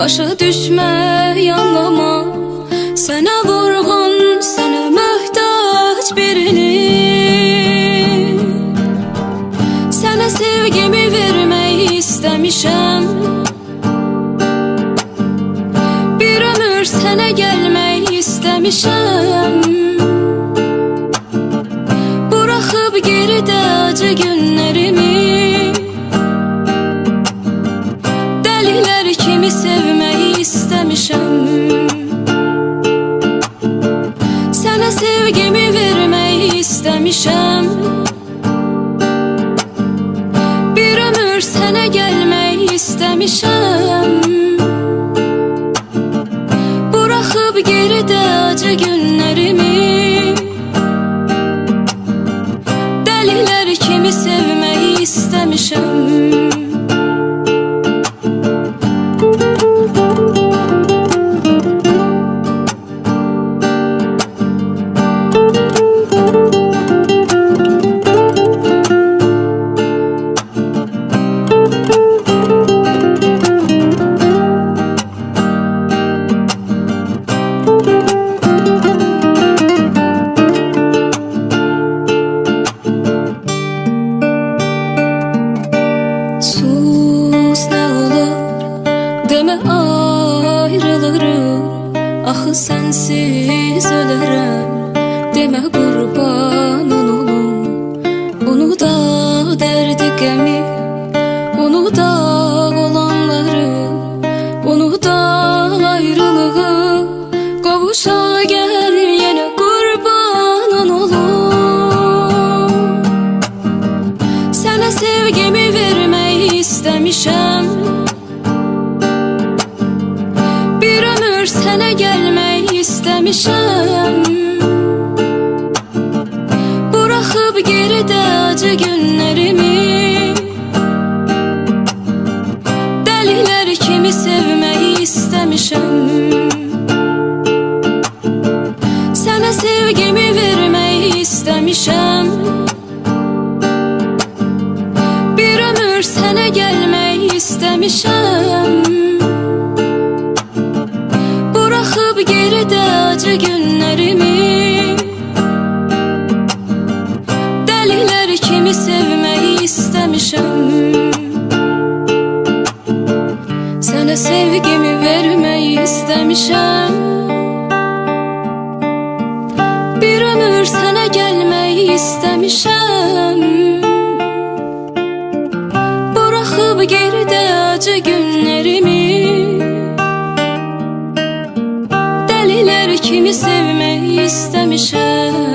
Başa düşme yanlama, sənə vurğun, sənə möhtac birini. Sənə sevgimi vermək istəmişəm, bir ömür sənə gəlmək istəmişəm. Buraxıb geridə acı günlərimi, dəlilər kimi sevmək istəmişəm. Sənə sevgimi vermək istəmişəm, bir ömür sənə gəlmək istəmişəm. Buraxıb geridə acı günlərimi, dəlilər kimi sevmək istəmişəm. Sus, nə olur, demə ayrılırım, axı sənsiz ölürəm. Demə qurbanın olum, unuda dərdi qəmi, unuda olanları, unuda ayrılığı. Qovuşa gəl yenə qurbanın olum. Sənə sevgimi vermək istəmişəm, bir ömür sənə gəlmək istəmişəm. Buraxıb geridə acı günlərimi, dəlilər kimi sevmək istəmişəm. Sənə sevgimi vermək istəmişəm, bir ömür sənə gəlmək istəmişəm. Buraxıb geridə acı günlərimi, dəlilər kimi sevmək istəmişəm. Sənə sevgimi vermək istəmişəm, bir ömür sənə gəlmək istəmişəm. Buraxıb geridə acı günlərimi, dəlilər kimi sevmək istəmişəm.